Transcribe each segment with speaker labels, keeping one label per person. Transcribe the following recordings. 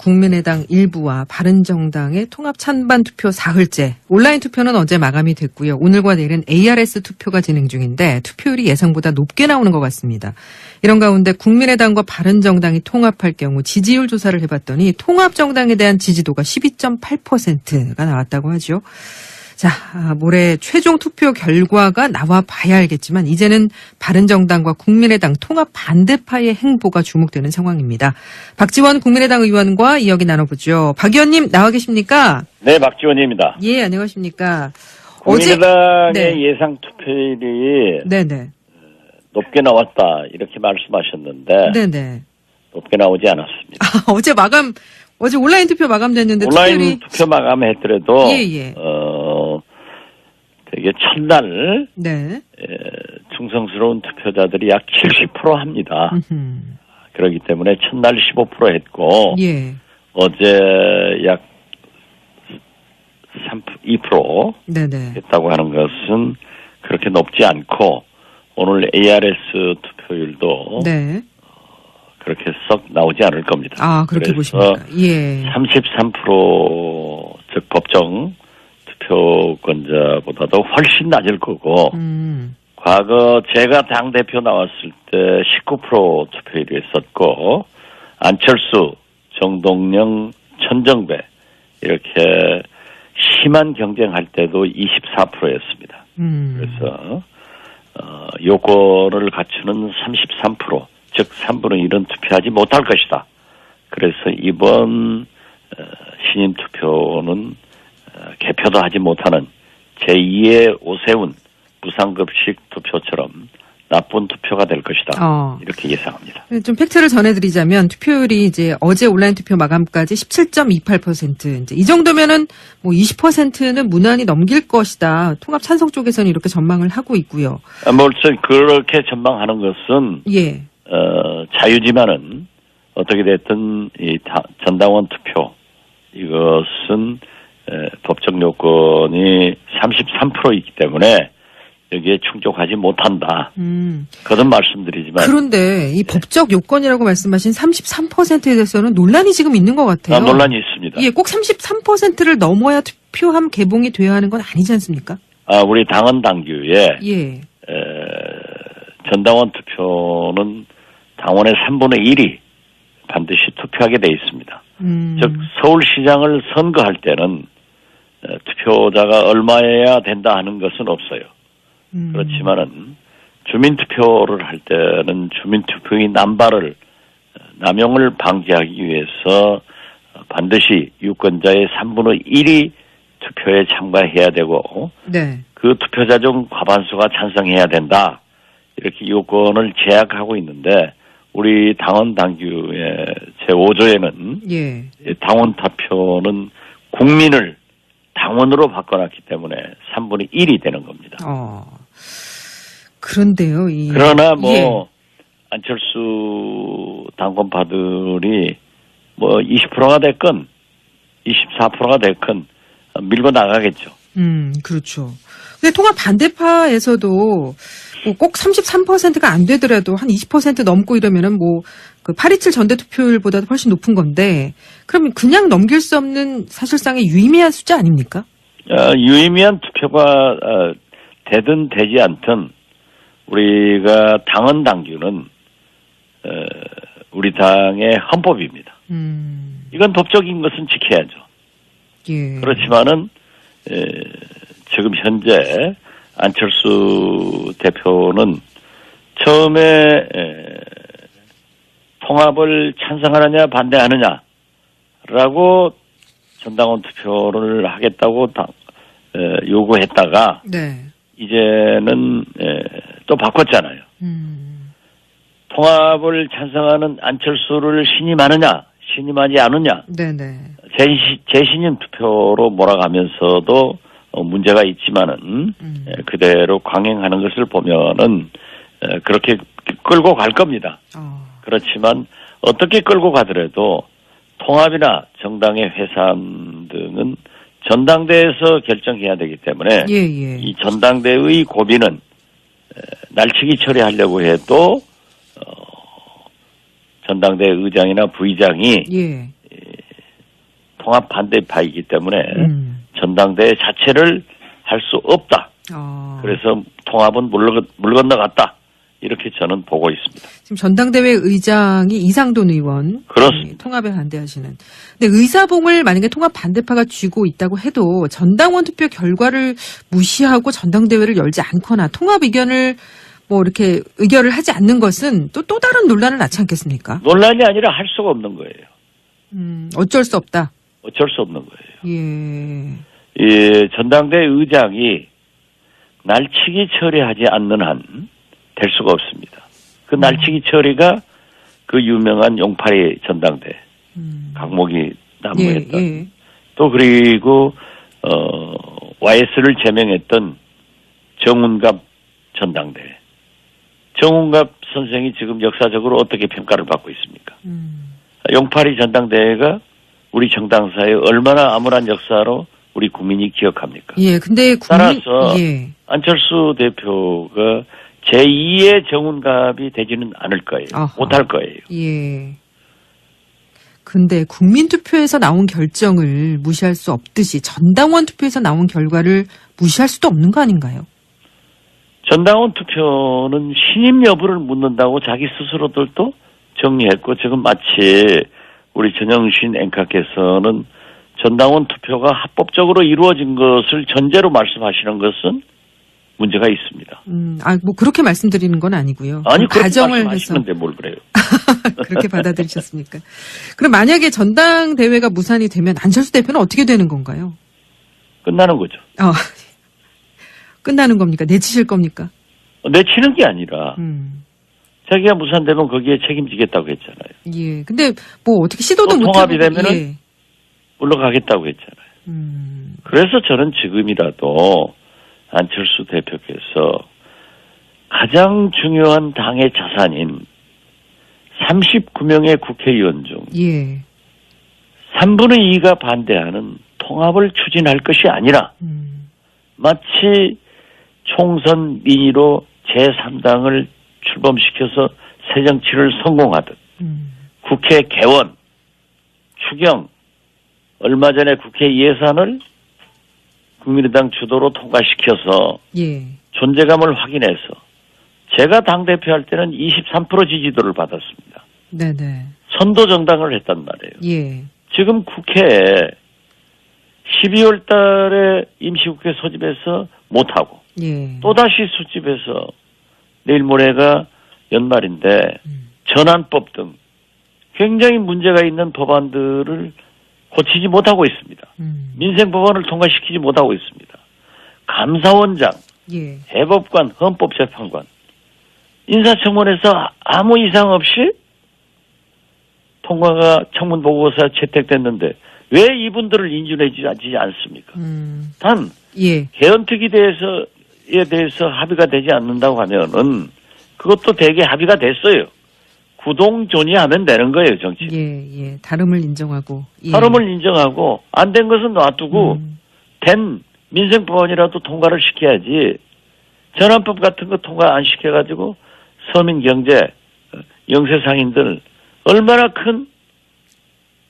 Speaker 1: 국민의당 일부와 바른정당의 통합 찬반 투표 사흘째. 온라인 투표는 어제 마감이 됐고요. 오늘과 내일은 ARS 투표가 진행 중인데 투표율이 예상보다 높게 나오는 것 같습니다. 이런 가운데 국민의당과 바른정당이 통합할 경우 지지율 조사를 해봤더니 통합정당에 대한 지지도가 12.8%가 나왔다고 하죠. 자, 모레 최종 투표 결과가 나와 봐야 알겠지만 이제는 바른정당과 국민의당 통합 반대파의 행보가 주목되는 상황입니다. 박지원 국민의당 의원과 이야기 나눠보죠. 박 의원님 나와 계십니까?
Speaker 2: 네, 박지원입니다.
Speaker 1: 예, 안녕하십니까.
Speaker 2: 국민의당의
Speaker 1: 네.
Speaker 2: 예상 투표율이
Speaker 1: 네네.
Speaker 2: 높게 나왔다 이렇게 말씀하셨는데
Speaker 1: 네네.
Speaker 2: 높게 나오지 않았습니다.
Speaker 1: 어제 온라인 투표 마감됐는데
Speaker 2: 온라인
Speaker 1: 투표율이
Speaker 2: 투표 마감했더라도
Speaker 1: 예.
Speaker 2: 되게 첫날
Speaker 1: 네.
Speaker 2: 충성스러운 투표자들이 약 70% 합니다. 그렇기 때문에 첫날 15% 했고
Speaker 1: 예.
Speaker 2: 어제 약 2%
Speaker 1: 네네.
Speaker 2: 했다고 하는 것은 그렇게 높지 않고 오늘 ARS 투표율도
Speaker 1: 네.
Speaker 2: 그렇게 썩 나오지 않을 겁니다.
Speaker 1: 아, 그렇게 보십니까? 예.
Speaker 2: 33% 즉 법정 투표권자보다도 훨씬 낮을 거고 과거 제가 당대표 나왔을 때 19% 투표율이었었고 안철수, 정동영, 천정배 이렇게 심한 경쟁할 때도 24%였습니다. 그래서 요건을 갖추는 33%, 즉 3분의 1은 투표하지 못할 것이다. 그래서 이번 신임 투표는 개표도 하지 못하는 제2의 오세훈 무상급식 투표처럼 나쁜 투표가 될 것이다. 이렇게 예상합니다.
Speaker 1: 좀 팩트를 전해드리자면 투표율이 이제 어제 온라인 투표 마감까지 17.28%. 이제 이 정도면은 뭐 20%는 무난히 넘길 것이다. 통합 찬성 쪽에서는 이렇게 전망을 하고 있고요.
Speaker 2: 물론 그렇게 전망하는 것은
Speaker 1: 예.
Speaker 2: 자유지만은 어떻게 됐든 이 전당원 투표 이것은 법적 요건이 33%이기 때문에 여기에 충족하지 못한다. 거듭 말씀드리지만.
Speaker 1: 그런데 이 법적 요건이라고 말씀하신 33%에 대해서는 논란이 지금 있는 것 같아요.
Speaker 2: 논란이 있습니다.
Speaker 1: 예, 꼭 33%를 넘어야 투표함 개봉이 돼야 하는 건 아니지 않습니까?
Speaker 2: 우리 당헌 당규에
Speaker 1: 예.
Speaker 2: 전당원 투표는 당원의 3분의 1이 반드시 투표하게 돼 있습니다. 즉 서울시장을 선거할 때는 투표자가 얼마여야 된다 하는 것은 없어요. 그렇지만은 주민투표를 할 때는 주민투표의 남용을 방지하기 위해서 반드시 유권자의 3분의 1이 투표에 참가해야 되고
Speaker 1: 네.
Speaker 2: 그 투표자 중 과반수가 찬성해야 된다. 이렇게 요건을 제약하고 있는데 우리 당원 당규의 제5조에는
Speaker 1: 예.
Speaker 2: 당원 투표는 국민을 당원으로 바꿔놨기 때문에 3분의 1이 되는 겁니다.
Speaker 1: 그런데요.
Speaker 2: 그러나
Speaker 1: 예.
Speaker 2: 안철수 당권파들이 20%가 됐건 24%가 됐건 밀고 나가겠죠.
Speaker 1: 그렇죠. 근데 통합 반대파에서도 꼭 33%가 안 되더라도 한 20% 넘고 이러면은 그 827 전대 투표율보다도 훨씬 높은 건데, 그러면 그냥 넘길 수 없는 사실상의 유의미한 숫자 아닙니까?
Speaker 2: 유의미한 투표가 되든 되지 않든 우리가 당헌 당규는 우리 당의 헌법입니다. 이건 법적인 것은 지켜야죠.
Speaker 1: 예.
Speaker 2: 그렇지만은 지금 현재 안철수 대표는 처음에 통합을 찬성하느냐 반대하느냐라고 전당원 투표를 하겠다고 요구했다가
Speaker 1: 네.
Speaker 2: 이제는 또 바꿨잖아요. 통합을 찬성하는 안철수를 신임하느냐 신임하지 않느냐
Speaker 1: 네네.
Speaker 2: 재신임 투표로 몰아가면서도 문제가 있지만은 그대로 강행하는 것을 보면은 그렇게 끌고 갈 겁니다. 그렇지만 어떻게 끌고 가더라도 통합이나 정당의 해산 등은 전당대회에서 결정해야 되기 때문에
Speaker 1: 예.
Speaker 2: 이 전당대회의 고비는 날치기 처리하려고 해도 전당대회 의장이나 부의장이 통합 반대파이기 때문에 전당대회 자체를 할 수 없다. 그래서 통합은 물 건너갔다. 이렇게 저는 보고 있습니다.
Speaker 1: 지금 전당대회 의장이 이상돈 의원.
Speaker 2: 그렇습니다.
Speaker 1: 통합에 반대하시는. 근데 의사봉을 만약에 통합 반대파가 쥐고 있다고 해도 전당원 투표 결과를 무시하고 전당대회를 열지 않거나 통합 의견을 뭐 이렇게 의결을 하지 않는 것은 또 다른 논란을 낳지 않겠습니까?
Speaker 2: 논란이 아니라 할 수가 없는 거예요.
Speaker 1: 어쩔 수 없다.
Speaker 2: 어쩔 수 없는 거예요.
Speaker 1: 예.
Speaker 2: 전당대회 의장이 날치기 처리하지 않는 한 될 수가 없습니다. 그 날치기 처리가 그 유명한 용팔이 전당대 강목이 난무했던
Speaker 1: 예.
Speaker 2: 또 그리고 YS를 제명했던 정운갑 전당대. 정운갑 선생이 지금 역사적으로 어떻게 평가를 받고 있습니까? 용팔이 전당대회가 우리 정당사에 얼마나 암울한 역사로 우리 국민이 기억합니까?
Speaker 1: 예, 근데
Speaker 2: 따라서
Speaker 1: 예.
Speaker 2: 안철수 대표가 제2의 정운갑이 되지는 않을 거예요. 못할 거예요.
Speaker 1: 예. 근데 국민투표에서 나온 결정을 무시할 수 없듯이 전당원 투표에서 나온 결과를 무시할 수도 없는 거 아닌가요?
Speaker 2: 전당원 투표는 신임 여부를 묻는다고 자기 스스로들도 정리했고 지금 마치 우리 전영신 앵커께서는 전당원 투표가 합법적으로 이루어진 것을 전제로 말씀하시는 것은 문제가 있습니다.
Speaker 1: 뭐 그렇게 말씀드리는 건 아니고요.
Speaker 2: 아니, 그렇게
Speaker 1: 가정을
Speaker 2: 말씀하시는데 뭘 그래요?
Speaker 1: 그렇게 받아들이셨습니까? 그럼 만약에 전당대회가 무산이 되면 안철수 대표는 어떻게 되는 건가요?
Speaker 2: 끝나는 거죠.
Speaker 1: 끝나는 겁니까? 내치실 겁니까?
Speaker 2: 내치는 게 아니라 자기가 무산되면 거기에 책임지겠다고 했잖아요.
Speaker 1: 예. 근데 뭐 어떻게 시도도 못
Speaker 2: 통합이 되면은 물러가겠다고 했잖아요. 그래서 저는 지금이라도 안철수 대표께서 가장 중요한 당의 자산인 39명의 국회의원 중 3분의 2가 반대하는 통합을 추진할 것이 아니라 마치 총선 민의로 제3당을 출범시켜서 새정치를 성공하듯 국회 개원, 추경, 얼마 전에 국회 예산을 국민의당 주도로 통과시켜서 존재감을 확인해서 제가 당대표 할 때는 23% 지지도를 받았습니다.
Speaker 1: 네네.
Speaker 2: 선도 정당을 했단 말이에요. 지금 국회에 12월 달에 임시국회 소집해서 못하고 또다시 수집해서 내일 모레가 연말인데 전환법 등 굉장히 문제가 있는 법안들을 고치지 못하고 있습니다. 민생법안을 통과시키지 못하고 있습니다. 감사원장, 대법관, 헌법재판관, 인사청문회에서 아무 이상 없이 통과가 청문 보고서에 채택됐는데 왜 이분들을 인준해주지 않습니까? 단 개헌특위에 대해서 합의가 되지 않는다고 하면은 그것도 대개 합의가 됐어요. 구동존의하면 되는 거예요, 정치.
Speaker 1: 다름을 인정하고.
Speaker 2: 다름을 인정하고 안 된 것은 놔두고 된 민생법안이라도 통과를 시켜야지. 전환법 같은 거 통과 안 시켜가지고 서민 경제, 영세 상인들 얼마나 큰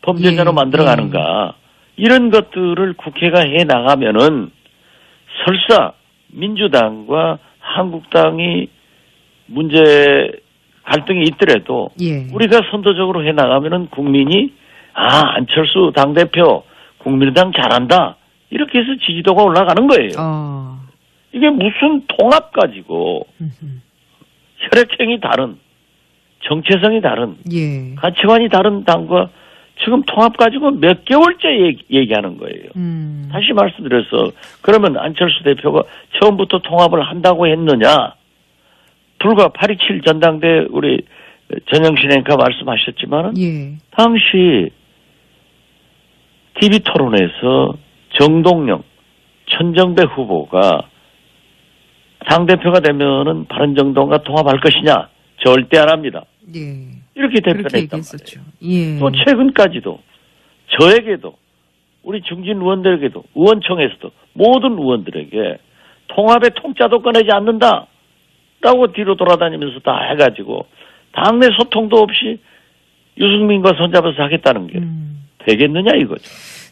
Speaker 2: 범죄자로 만들어가는가. 이런 것들을 국회가 해 나가면은 설사 민주당과 한국당이 문제 갈등이 있더라도 우리가 선도적으로 해 나가면은 국민이 안철수 당대표 국민의당 잘한다 이렇게 해서 지지도가 올라가는 거예요. 이게 무슨 통합 가지고 혈액형이 다른 정체성이 다른 가치관이 다른 당과 지금 통합 가지고 몇 개월째 얘기하는 거예요. 다시 말씀드려서 그러면 안철수 대표가 처음부터 통합을 한다고 했느냐. 불과 8.27 전당대 우리 전영신 앵커 말씀하셨지만 당시 TV토론에서 정동영, 천정배 후보가 당대표가 되면은 바른정당과 통합할 것이냐 절대 안 합니다. 이렇게 대표했단 말이에요. 또 최근까지도 저에게도 우리 중진 의원들에게도 의원총회에서도 모든 의원들에게 통합의 통짜도 꺼내지 않는다. 라고 뒤로 돌아다니면서 다 해가지고 당내 소통도 없이 유승민과 손잡아서 하겠다는 게 되겠느냐 이거죠.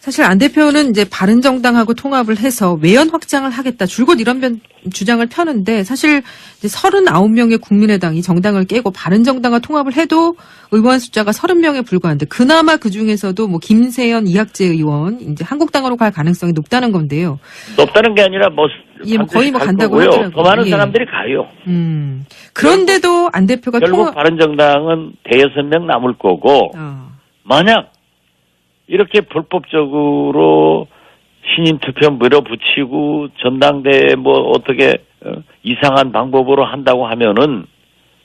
Speaker 1: 사실 안 대표는 이제 바른정당하고 통합을 해서 외연 확장을 하겠다. 줄곧 이런 주장을 펴는데 사실 이제 39명의 국민의당이 정당을 깨고 바른정당과 통합을 해도 의원 숫자가 30명에 불과한데 그나마 그 중에서도 뭐 김세연, 이학재 의원 이제 한국당으로 갈 가능성이 높다는 건데요.
Speaker 2: 높다는 게 아니라 뭐
Speaker 1: 예, 뭐 거의 뭐 간다고
Speaker 2: 거고요.
Speaker 1: 하더라고요.
Speaker 2: 더 많은
Speaker 1: 예.
Speaker 2: 사람들이 가요.
Speaker 1: 그런데도 안 대표가
Speaker 2: 결국 바른정당은 대여섯 명 남을 거고 만약 이렇게 불법적으로 신인 투표 밀어붙이고 전당대회 뭐 어떻게 이상한 방법으로 한다고 하면은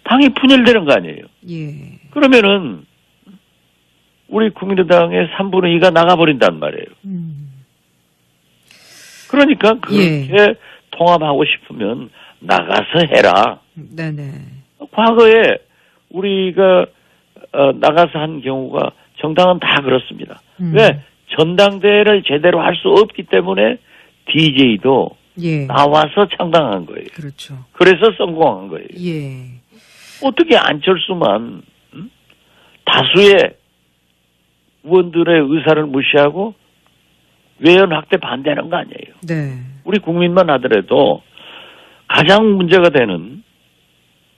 Speaker 2: 당이 분열되는 거 아니에요.
Speaker 1: 예.
Speaker 2: 그러면은 우리 국민의당의 3분의 2가 나가버린단 말이에요. 그러니까 그렇게 통합하고 싶으면 나가서 해라.
Speaker 1: 네네.
Speaker 2: 과거에 우리가 나가서 한 경우가 정당은 다 그렇습니다. 왜? 전당대회를 제대로 할 수 없기 때문에 DJ도 나와서 창당한 거예요.
Speaker 1: 그렇죠.
Speaker 2: 그래서 성공한 거예요.
Speaker 1: 예.
Speaker 2: 어떻게 안철수만 다수의 의원들의 의사를 무시하고 외연 확대 반대하는 거 아니에요.
Speaker 1: 네.
Speaker 2: 우리 국민만 하더라도 가장 문제가 되는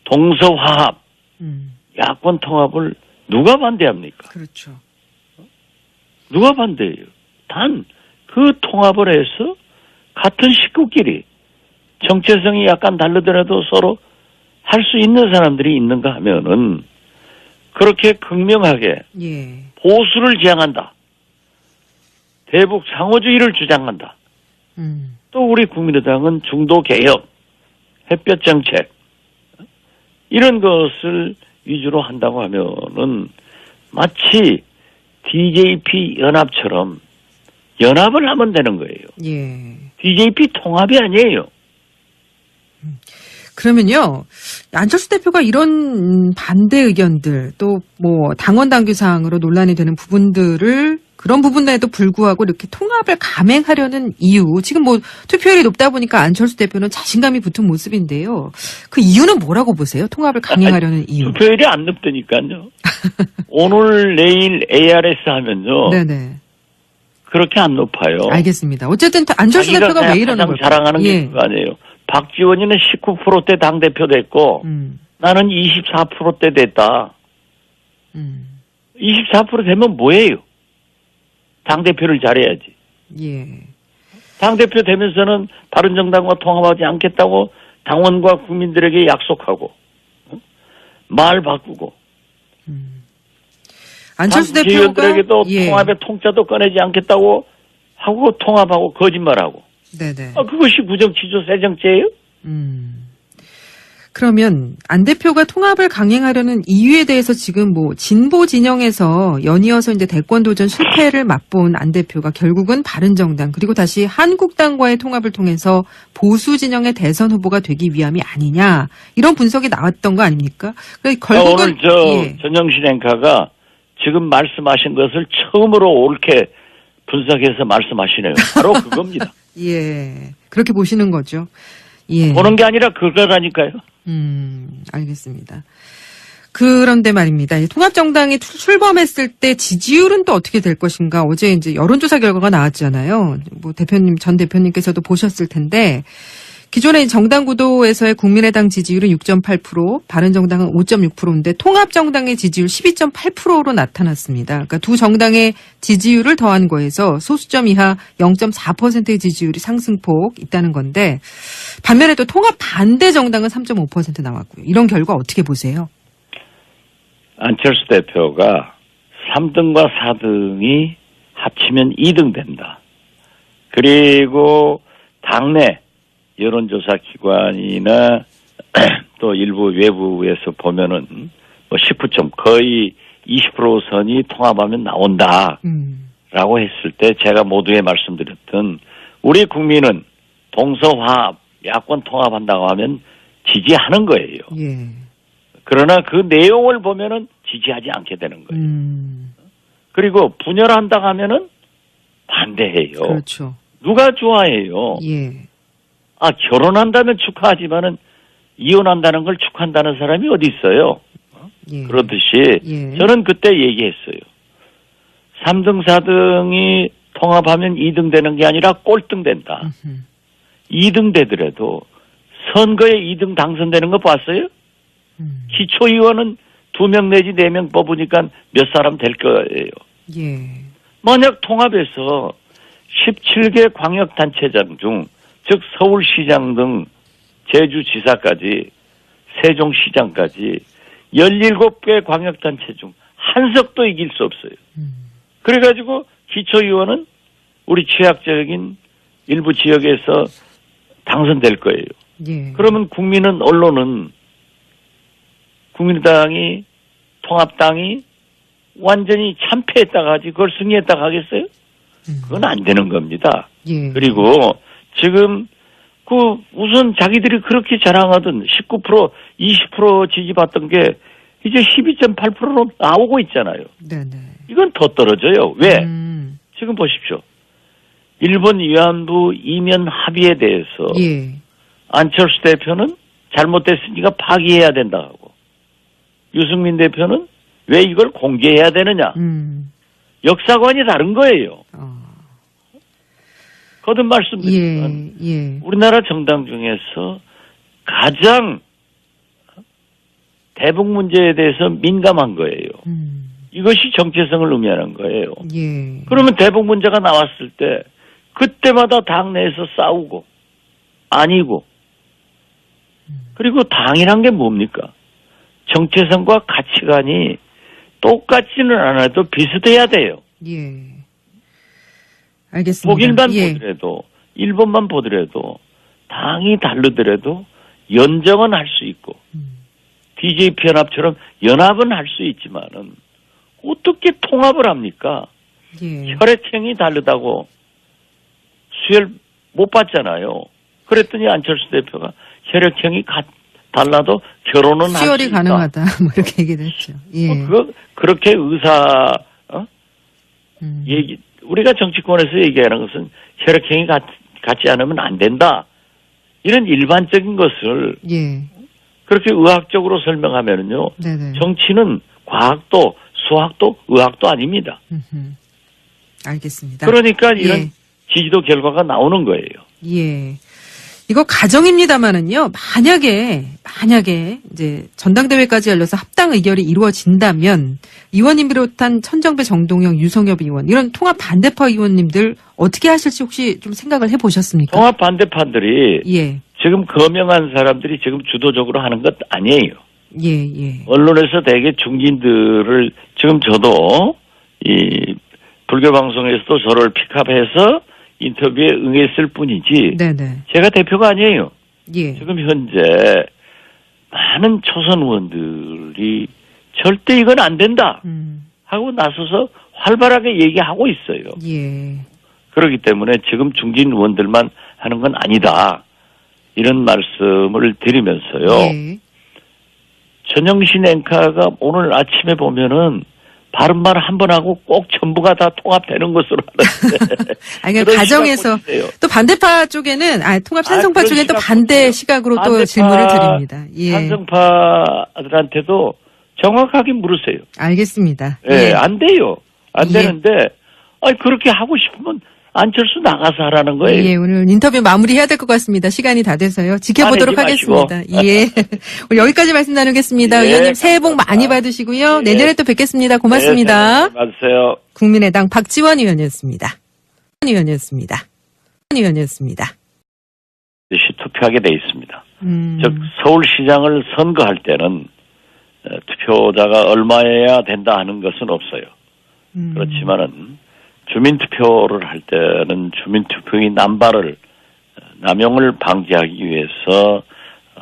Speaker 2: 동서화합, 야권 통합을 누가 반대합니까?
Speaker 1: 그렇죠.
Speaker 2: 누가 반대해요? 단 그 통합을 해서 같은 식구끼리 정체성이 약간 다르더라도 서로 할 수 있는 사람들이 있는가 하면은 그렇게 극명하게 보수를 지향한다. 대북 상호주의를 주장한다. 또 우리 국민의당은 중도 개혁, 햇볕 정책 이런 것을 위주로 한다고 하면은 마치 DJP 연합처럼 연합을 하면 되는 거예요.
Speaker 1: 예.
Speaker 2: DJP 통합이 아니에요.
Speaker 1: 그러면요, 안철수 대표가 이런 반대 의견들, 또 뭐 당원 당규상으로 논란이 되는 부분들을 그런 부분에도 불구하고 이렇게 통합을 감행하려는 이유, 지금 뭐 투표율이 높다 보니까 안철수 대표는 자신감이 붙은 모습인데요. 그 이유는 뭐라고 보세요? 통합을 감행하려는 이유.
Speaker 2: 투표율이 안 높다니까요. 오늘 내일 ARS 하면요.
Speaker 1: 네네.
Speaker 2: 그렇게 안 높아요.
Speaker 1: 알겠습니다. 어쨌든 안철수 대표가 왜 이러는 걸까요?
Speaker 2: 자랑하는 게 그거 아니에요. 박지원이는 19%대 당대표 됐고 나는 24%대 됐다. 24% 되면 뭐예요? 당대표를 잘해야지.
Speaker 1: 예.
Speaker 2: 당대표 되면서는 바른정당과 통합하지 않겠다고 당원과 국민들에게 약속하고 말 바꾸고
Speaker 1: 안철수 대표가
Speaker 2: 의원들에게도 통합의 통짜도 꺼내지 않겠다고 하고 통합하고 거짓말하고.
Speaker 1: 네네.
Speaker 2: 그것이 부정치조 새정치예요?
Speaker 1: 그러면 안 대표가 통합을 강행하려는 이유에 대해서 지금 뭐 진보 진영에서 연이어서 이제 대권 도전 실패를 맛본 안 대표가 결국은 바른정당 그리고 다시 한국당과의 통합을 통해서 보수 진영의 대선 후보가 되기 위함이 아니냐 이런 분석이 나왔던 거 아닙니까? 결국은
Speaker 2: 오늘 전영신 앵커가 지금 말씀하신 것을 처음으로 옳게 분석해서 말씀하시네요. 바로 그겁니다.
Speaker 1: 예, 그렇게 보시는 거죠. 예.
Speaker 2: 보는 게 아니라 그거라니까요.
Speaker 1: 알겠습니다. 그런데 말입니다. 통합정당이 출범했을 때 지지율은 또 어떻게 될 것인가? 어제 이제 여론조사 결과가 나왔잖아요. 뭐 전 대표님께서도 보셨을 텐데, 기존의 정당 구도에서의 국민의당 지지율은 6.8%, 바른정당은 5.6%인데 통합정당의 지지율 12.8%로 나타났습니다. 그러니까 두 정당의 지지율을 더한 거에서 소수점 이하 0.4%의 지지율이 상승폭 있다는 건데 반면에 또 통합 반대 정당은 3.5% 나왔고요. 이런 결과 어떻게 보세요?
Speaker 2: 안철수 대표가 3등과 4등이 합치면 2등 된다. 그리고 당내 여론조사 기관이나 또 일부 외부에서 보면은 뭐 19점 거의 20% 선이 통합하면 나온다라고 했을 때 제가 모두에 말씀드렸던 우리 국민은 동서화합, 야권 통합한다고 하면 지지하는 거예요.
Speaker 1: 예.
Speaker 2: 그러나 그 내용을 보면은 지지하지 않게 되는 거예요. 그리고 분열한다고 하면은 반대해요.
Speaker 1: 그렇죠.
Speaker 2: 누가 좋아해요?
Speaker 1: 예.
Speaker 2: 결혼한다면 축하하지만은 이혼한다는 걸 축하한다는 사람이 어디 있어요?
Speaker 1: 예.
Speaker 2: 그렇듯이 저는 그때 얘기했어요. 3등, 4등이 통합하면 2등 되는 게 아니라 꼴등 된다. 2등 되더라도 선거에 2등 당선되는 거 봤어요? 기초의원은 2명 내지 4명 뽑으니까 몇 사람 될 거예요.
Speaker 1: 예.
Speaker 2: 만약 통합해서 17개 광역단체장 중, 즉 서울시장 등 제주지사까지 세종시장까지 17개 광역단체 중 한 석도 이길 수 없어요. 그래가지고 기초의원은 우리 취약적인 일부 지역에서 당선될 거예요.
Speaker 1: 예.
Speaker 2: 그러면 국민은, 언론은 국민의당이, 통합당이 완전히 참패했다고 하지 그걸 승리했다고 하겠어요? 그건 안 되는 겁니다.
Speaker 1: 예.
Speaker 2: 그리고 지금 우선 자기들이 그렇게 자랑하던 19%, 20% 지지받던 게 이제 12.8%로 나오고 있잖아요.
Speaker 1: 네네.
Speaker 2: 이건 더 떨어져요. 왜? 지금 보십시오. 일본 위안부 이면 합의에 대해서
Speaker 1: 예.
Speaker 2: 안철수 대표는 잘못됐으니까 파기해야 된다 하고, 유승민 대표는 왜 이걸 공개해야 되느냐. 역사관이 다른 거예요. 거듭 말씀드리면
Speaker 1: 예.
Speaker 2: 우리나라 정당 중에서 가장 대북 문제에 대해서 민감한 거예요. 이것이 정체성을 의미하는 거예요.
Speaker 1: 예.
Speaker 2: 그러면 대북 문제가 나왔을 때 그때마다 당내에서 싸우고 아니고, 그리고 당이란 게 뭡니까? 정체성과 가치관이 똑같지는 않아도 비슷해야 돼요.
Speaker 1: 예. 알겠습니다.
Speaker 2: 독일만 보더라도, 일본만 보더라도, 당이 다르더라도 연정은 할 수 있고, DJP 연합처럼 연합은 할 수 있지만은 어떻게 통합을 합니까?
Speaker 1: 예.
Speaker 2: 혈액형이 다르다고 수혈 못 받잖아요. 그랬더니 안철수 대표가 혈액형이 달라도 결혼은 할 수 있다.
Speaker 1: 수혈이 가능하다. 뭐 이렇게 얘기를 했죠. 예.
Speaker 2: 그렇게 얘기, 우리가 정치권에서 얘기하는 것은 혈액형이 같지 않으면 안 된다. 이런 일반적인 것을
Speaker 1: 예.
Speaker 2: 그렇게 의학적으로 설명하면은요.
Speaker 1: 네네.
Speaker 2: 정치는 과학도 수학도 의학도 아닙니다.
Speaker 1: 알겠습니다.
Speaker 2: 그러니까 이런
Speaker 1: 예.
Speaker 2: 지지도 결과가 나오는 거예요.
Speaker 1: 예. 이거 가정입니다마는요. 만약에 이제 전당대회까지 열려서 합당 의결이 이루어진다면 의원님 비롯한 천정배, 정동영, 유성엽 의원 이런 통합 반대파 의원님들 어떻게 하실지 혹시 좀 생각을 해보셨습니까?
Speaker 2: 통합 반대파들이
Speaker 1: 예.
Speaker 2: 지금 거명한 사람들이 지금 주도적으로 하는 것 아니에요.
Speaker 1: 예.
Speaker 2: 언론에서 대개 중진들을, 지금 저도 이 불교 방송에서도 저를 픽업해서 인터뷰에 응했을 뿐이지.
Speaker 1: 네네.
Speaker 2: 제가 대표가 아니에요.
Speaker 1: 예.
Speaker 2: 지금 현재 많은 초선 의원들이 절대 이건 안 된다 하고 나서서 활발하게 얘기하고 있어요.
Speaker 1: 예.
Speaker 2: 그렇기 때문에 지금 중진 의원들만 하는 건 아니다. 이런 말씀을 드리면서요.
Speaker 1: 예.
Speaker 2: 전영신 앵커가 오늘 아침에 보면은 바른말 한 번 하고 꼭 전부가 다 통합되는 것으로 하는데.
Speaker 1: 아니, 그러니까 가정에서 또 반대파 쪽에는, 통합 찬성파 쪽에 또 반대 시각으로 또 질문을 드립니다. 예.
Speaker 2: 찬성파들한테도 정확하게 물으세요.
Speaker 1: 알겠습니다.
Speaker 2: 예, 안 돼요. 안
Speaker 1: 예.
Speaker 2: 되는데, 그렇게 하고 싶으면 안철수 나가서 하라는 거예요.
Speaker 1: 예, 오늘 인터뷰 마무리해야 될 것 같습니다. 시간이 다 돼서요. 지켜보도록 하겠습니다. 예. 오늘 여기까지 말씀 나누겠습니다.
Speaker 2: 예,
Speaker 1: 의원님 새해 복
Speaker 2: 감사합니다.
Speaker 1: 많이 받으시고요.
Speaker 2: 예.
Speaker 1: 내년에 또 뵙겠습니다. 고맙습니다.
Speaker 2: 네, 맞으세요.
Speaker 1: 국민의당 박지원 의원이었습니다.
Speaker 2: 다시 투표하게 돼 있습니다.
Speaker 1: 음.
Speaker 2: 즉 서울시장을 선거할 때는 투표자가 얼마여야 된다 하는 것은 없어요. 그렇지만은 주민투표를 할 때는 주민투표의 남용을 방지하기 위해서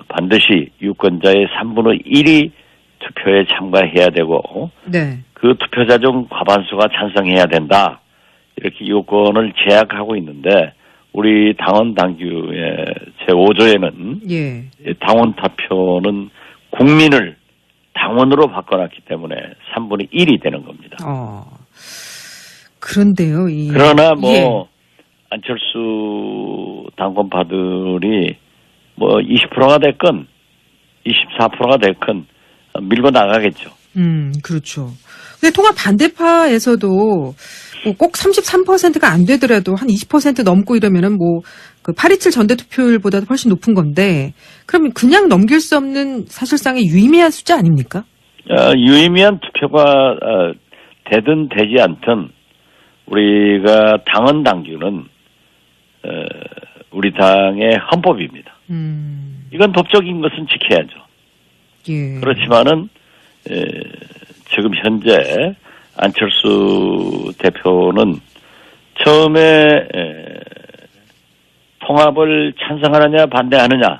Speaker 2: 반드시 유권자의 3분의 1이 투표에 참가해야 되고
Speaker 1: 네.
Speaker 2: 그 투표자 중 과반수가 찬성해야 된다. 이렇게 요건을 제약하고 있는데 우리 당원 당규의 제5조에는
Speaker 1: 예.
Speaker 2: 당원 투표는 국민을 당원으로 바꿔놨기 때문에 3분의 1이 되는 겁니다.
Speaker 1: 그런데요.
Speaker 2: 그러나
Speaker 1: 예.
Speaker 2: 안철수 당권파들이 20%가 됐건 24%가 됐건 밀고 나가겠죠.
Speaker 1: 그렇죠. 근데 통합 반대파에서도 꼭 33%가 안 되더라도 한 20% 넘고 이러면은 그 827 전대투표율보다도 훨씬 높은 건데, 그러면 그냥 넘길 수 없는 사실상의 유의미한 숫자 아닙니까?
Speaker 2: 유의미한 투표가 되든 되지 않든 우리가 당헌 당규는 우리 당의 헌법입니다. 이건 법적인 것은 지켜야죠.
Speaker 1: 예.
Speaker 2: 그렇지만은 지금 현재 안철수 대표는 처음에 통합을 찬성하느냐 반대하느냐라고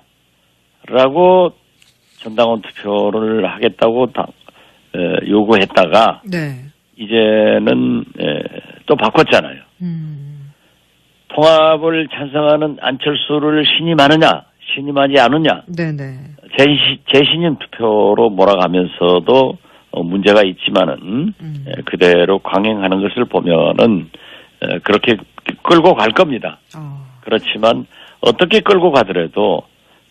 Speaker 2: 전당원 투표를 하겠다고 요구했다가
Speaker 1: 네.
Speaker 2: 이제는 또 바꿨잖아요. 통합을 찬성하는 안철수를 신임하느냐 신임하지 않느냐
Speaker 1: 네네.
Speaker 2: 재신임 투표로 몰아가면서도 문제가 있지만은 그대로 강행하는 것을 보면은 그렇게 끌고 갈 겁니다. 그렇지만 어떻게 끌고 가더라도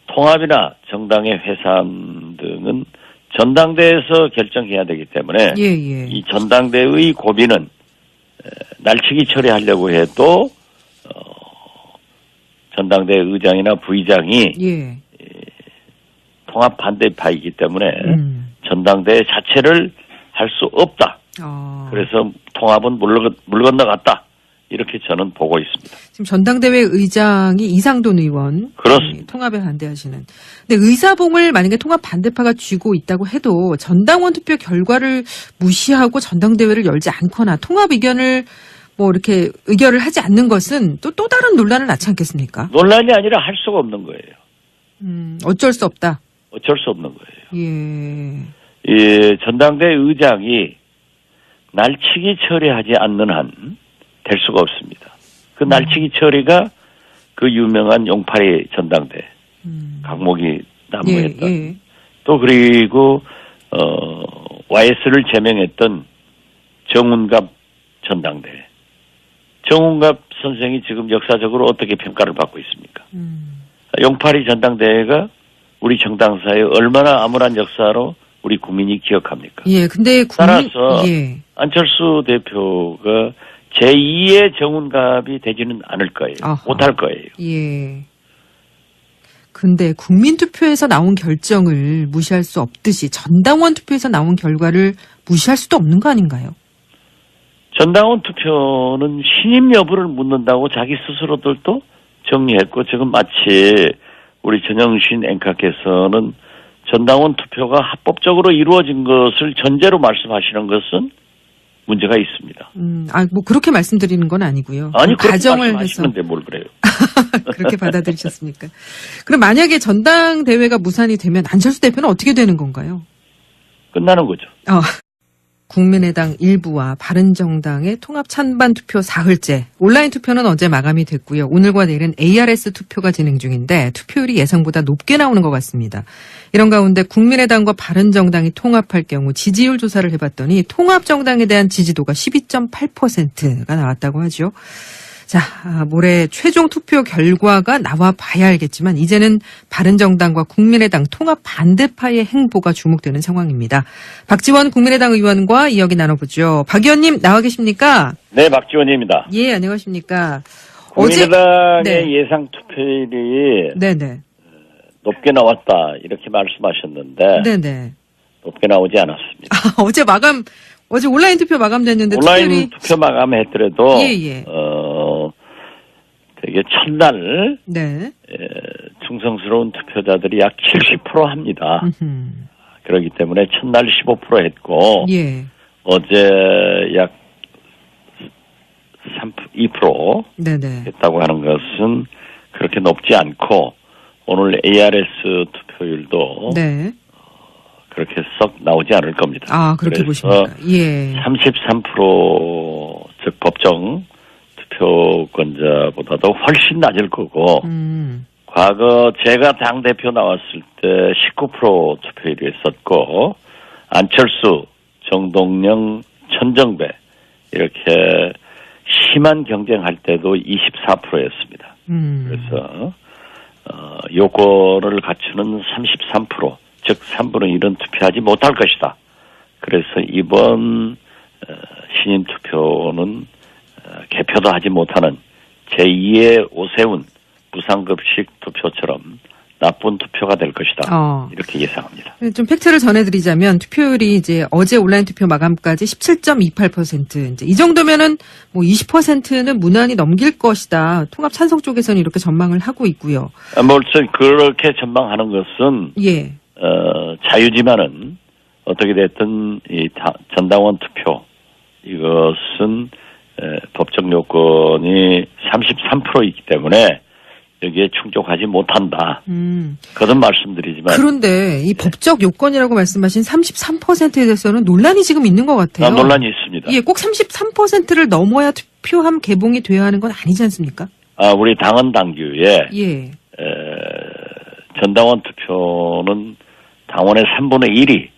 Speaker 2: 통합이나 정당의 해산 등은 전당대회에서 결정해야 되기 때문에
Speaker 1: 예.
Speaker 2: 이 전당대회의 고비는 날치기 처리하려고 해도 전당대회 의장이나 부의장이
Speaker 1: 예.
Speaker 2: 통합 반대파이기 때문에 전당대회 자체를 할 수 없다. 그래서 통합은 물 건너갔다. 이렇게 저는 보고 있습니다.
Speaker 1: 지금 전당대회 의장이 이상돈 의원.
Speaker 2: 그렇습니다.
Speaker 1: 통합에 반대하시는. 근데 의사봉을 만약에 통합 반대파가 쥐고 있다고 해도 전당원 투표 결과를 무시하고 전당대회를 열지 않거나 통합 의견을 이렇게 의결을 하지 않는 것은 또 다른 논란을 낳지 않겠습니까?
Speaker 2: 논란이 아니라 할 수가 없는 거예요.
Speaker 1: 어쩔 수 없다.
Speaker 2: 어쩔 수 없는 거예요.
Speaker 1: 예.
Speaker 2: 이 전당대회 의장이 날치기 처리하지 않는 한 될 수가 없습니다. 그 날치기 처리가 그 유명한 용팔이 전당대 강목이 난무했던
Speaker 1: 예.
Speaker 2: 또 그리고 YS를 제명했던 정운갑 전당대. 정운갑 선생이 지금 역사적으로 어떻게 평가를 받고 있습니까? 용팔이 전당대회가 우리 정당사에 얼마나 암울한 역사로 우리 국민이 기억합니까?
Speaker 1: 예, 근데
Speaker 2: 따라서 안철수 대표가 제2의 정운갑이 되지는 않을 거예요. 못할 거예요.
Speaker 1: 예. 근데 국민투표에서 나온 결정을 무시할 수 없듯이 전당원 투표에서 나온 결과를 무시할 수도 없는 거 아닌가요?
Speaker 2: 전당원 투표는 신임 여부를 묻는다고 자기 스스로들도 정리했고 지금 마치 우리 전영신 앵커께서는 전당원 투표가 합법적으로 이루어진 것을 전제로 말씀하시는 것은 문제가 있습니다.
Speaker 1: 그렇게 말씀드리는 건 아니고요.
Speaker 2: 아니, 그렇게
Speaker 1: 가정을
Speaker 2: 말씀하시는데 뭘 그래요?
Speaker 1: 그렇게 받아들이셨습니까? 그럼 만약에 전당대회가 무산이 되면 안철수 대표는 어떻게 되는 건가요?
Speaker 2: 끝나는 거죠.
Speaker 1: 국민의당 일부와 바른정당의 통합 찬반 투표 사흘째. 온라인 투표는 어제 마감이 됐고요. 오늘과 내일은 ARS 투표가 진행 중인데 투표율이 예상보다 높게 나오는 것 같습니다. 이런 가운데 국민의당과 바른정당이 통합할 경우 지지율 조사를 해봤더니 통합정당에 대한 지지도가 12.8%가 나왔다고 하죠. 자, 모레 최종 투표 결과가 나와 봐야 알겠지만 이제는 바른정당과 국민의당 통합 반대파의 행보가 주목되는 상황입니다. 박지원 국민의당 의원과 이야기 나눠보죠. 박 의원님 나와 계십니까?
Speaker 2: 네, 박지원입니다.
Speaker 1: 예, 안녕하십니까.
Speaker 2: 국민의당의 예상 투표율이
Speaker 1: 네네.
Speaker 2: 높게 나왔다 이렇게 말씀하셨는데
Speaker 1: 네네.
Speaker 2: 높게 나오지 않았습니다.
Speaker 1: 어제 온라인 투표 마감됐는데
Speaker 2: 온라인 투표 마감했더라도
Speaker 1: 예.
Speaker 2: 되게 첫날
Speaker 1: 네.
Speaker 2: 충성스러운 투표자들이 약 70% 합니다. 그렇기 때문에 첫날 15% 했고
Speaker 1: 예.
Speaker 2: 어제 약 2%
Speaker 1: 네네.
Speaker 2: 했다고 하는 것은 그렇게 높지 않고 오늘 ARS 투표율도
Speaker 1: 네.
Speaker 2: 그렇게 썩 나오지 않을 겁니다.
Speaker 1: 그렇게 보십니까? 예.
Speaker 2: 33% 즉 법정 투표권자보다도 훨씬 낮을 거고 과거 제가 당대표 나왔을 때 19% 투표율이었었고 안철수, 정동영, 천정배 이렇게 심한 경쟁할 때도 24%였습니다. 그래서 요건을 갖추는 33% 즉 3분의 1은 투표하지 못할 것이다. 그래서 이번 신임 투표는 개표도 하지 못하는 제2의 오세훈 무상급식 투표처럼 나쁜 투표가 될 것이다. 이렇게 예상합니다.
Speaker 1: 좀 팩트를 전해드리자면 투표율이 이제 어제 온라인 투표 마감까지 17.28%. 이제 이 정도면은 뭐 20%는 무난히 넘길 것이다. 통합 찬성 쪽에서는 이렇게 전망을 하고 있고요.
Speaker 2: 물론 그렇게 전망하는 것은
Speaker 1: 예.
Speaker 2: 자유지만은 어떻게 됐든 이 전당원 투표 이것은 법적 요건이 33%이기 때문에 여기에 충족하지 못한다. 그런 말씀드리지만.
Speaker 1: 그런데 이 법적 요건이라고 말씀하신 33%에 대해서는 논란이 지금 있는 것 같아요.
Speaker 2: 논란이 있습니다.
Speaker 1: 예, 꼭 33%를 넘어야 투표함 개봉이 돼야 하는 건 아니지 않습니까?
Speaker 2: 우리 당헌 당규에
Speaker 1: 예.
Speaker 2: 전당원 투표는 당원의 3분의 1이